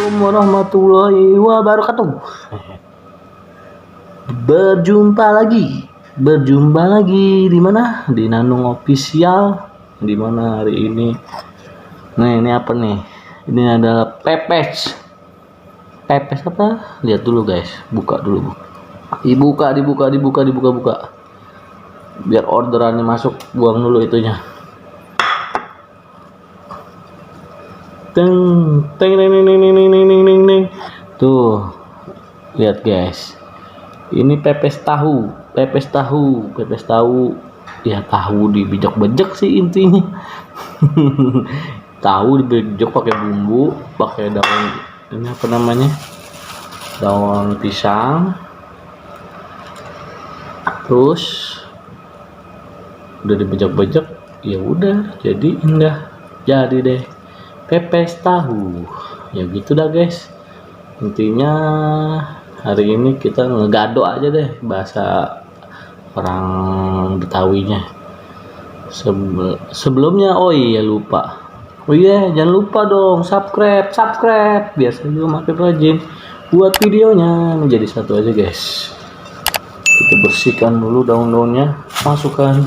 Assalamualaikum warahmatullahi wabarakatuh. Berjumpa lagi di mana? Di Nanung Official. Di mana hari ini? Nah, ini apa nih? Ini adalah pepes. Pepes apa? Lihat dulu guys. Buka dulu. Dibuka. Biar orderannya masuk. Buang dulu itunya. Teng. Tuh, lihat guys. Ini pepes tahu. Ya tahu dibejek-bejek sih intinya. Tahu dibejek pakai bumbu, pakai daun ini apa namanya? Daun pisang. Terus udah dibejek-bejek, ya udah jadi indah. Jadi deh pepes tahu. Ya gitu dah guys. Intinya hari ini kita ngegado aja deh bahasa orang Betawinya. Sebelumnya lupa. Jangan lupa dong subscribe biar saya juga makin rajin buat videonya. Menjadi satu aja guys. Kita bersihkan dulu daun-daunnya, masukkan.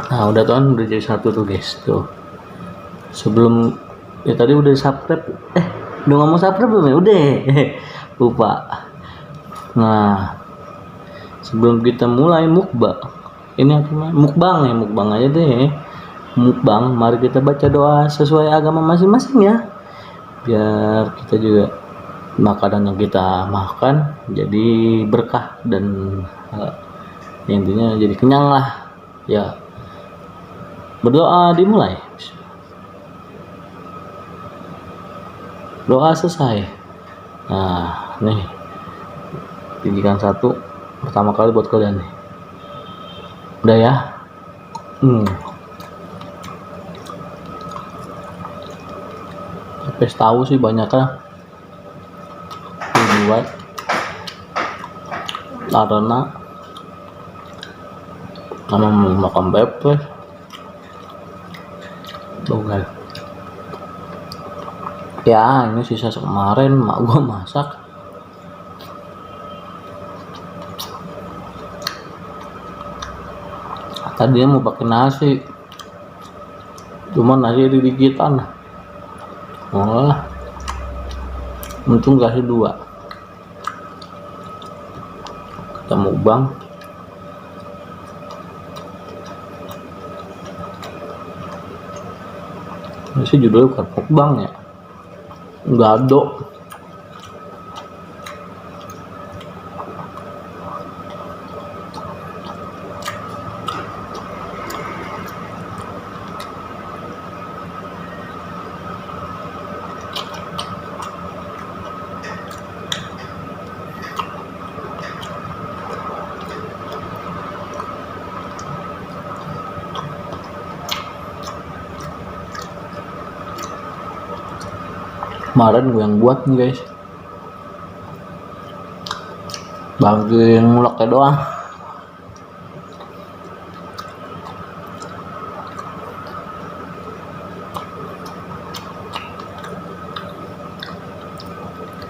Nah, udah jadi satu tuh guys. Tuh. Sebelum tadi udah subscribe. Udah ngomong subscribe belum ya? Udah. Lupa. Nah, sebelum kita mulai mukbang. Ini apa namanya? Mukbang aja deh. Mukbang, mari kita baca doa sesuai agama masing-masing ya. Biar kita juga makanan yang kita makan jadi berkah dan intinya jadi kenyang lah. Ya. Berdoa dimulai. Doa selesai. Nah, nih pijikan satu pertama kali buat kalian nih. Udah ya. Pepes tahu sih banyak lah dibuat karena sama makan pepes. Tuh guys. Ya, ini sisa kemarin mak gua masak. Tadinya mau pakai nasi, cuma nasi digigitan. Untung kasih 2. Kita mukbang. Ini sih judulnya bukan mukbang ya. Gado. Kemarin gue yang buat nih guys, bagian nguleknya doang.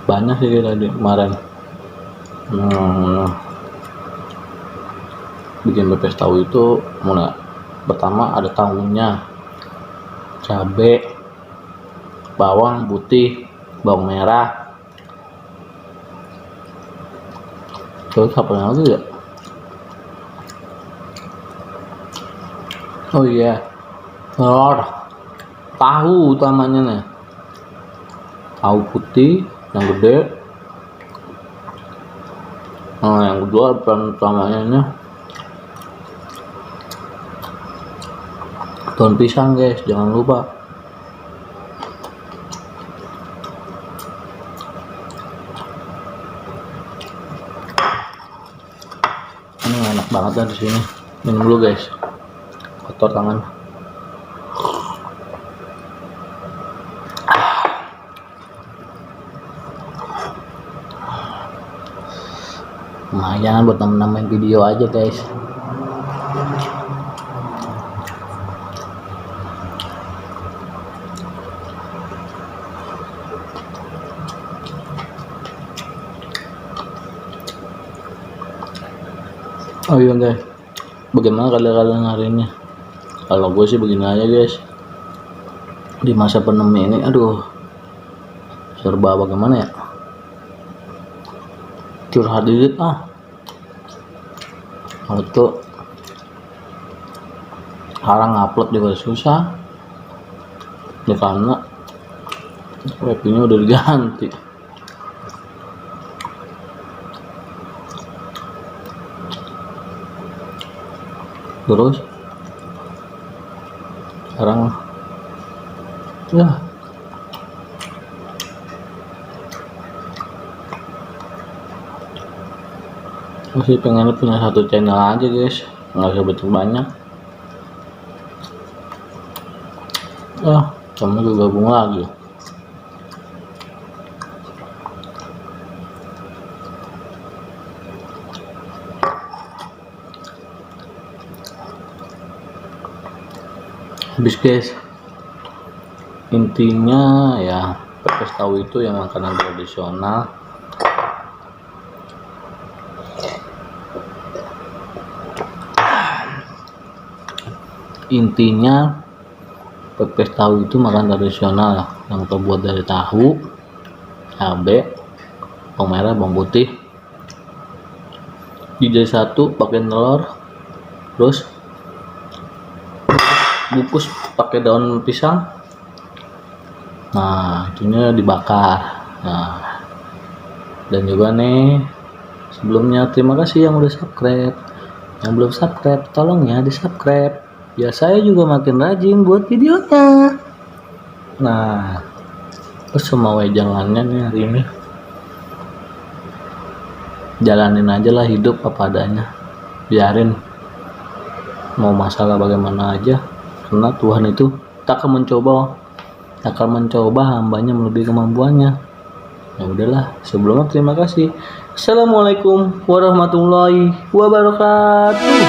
Banyak sih tadi kemarin. Bikin pepes tahu itu mulai pertama ada tahunya, cabai, bawang putih, bawang merah, terus apa lagi ya? Oh iya, telur, tahu utamanya nih, tahu putih yang gede. Yang kedua peran utamanya nih daun pisang guys, jangan lupa. Enak banget lah di sini. Minum dulu guys. Kotor tangan. Lumayan buat nambah-nambahin video aja guys. Oh iya guys, bagaimana kalian hari ini? Kalau gue sih begini aja guys, di masa pandemi ini aduh serba bagaimana ya, curhat dikit itu sekarang upload juga susah ya karena webnya udah diganti. Terus sekarang ya masih pengen punya satu channel aja guys, nggak usah banyak. Kamu juga gabung lagi. Habis guys, intinya ya pepes tahu itu yang makanan tradisional. Intinya pepes tahu itu makanan tradisional yang terbuat dari tahu, cabai, bawang merah, bawang putih, dijadi satu pakai telur, terus bungkus pakai daun pisang. Nah, itunya dibakar. Nah, dan juga nih sebelumnya terima kasih yang udah subscribe. Yang belum subscribe tolong ya di subscribe. Ya saya juga makin rajin buat videonya. Nah, terus semua jangannya nih hari ini jalanin aja lah hidup apa adanya, biarin mau masalah bagaimana aja, karena Tuhan itu tak akan mencoba hambanya melebihi kemampuannya. Ya udahlah, sebelumnya terima kasih. Assalamualaikum warahmatullahi wabarakatuh.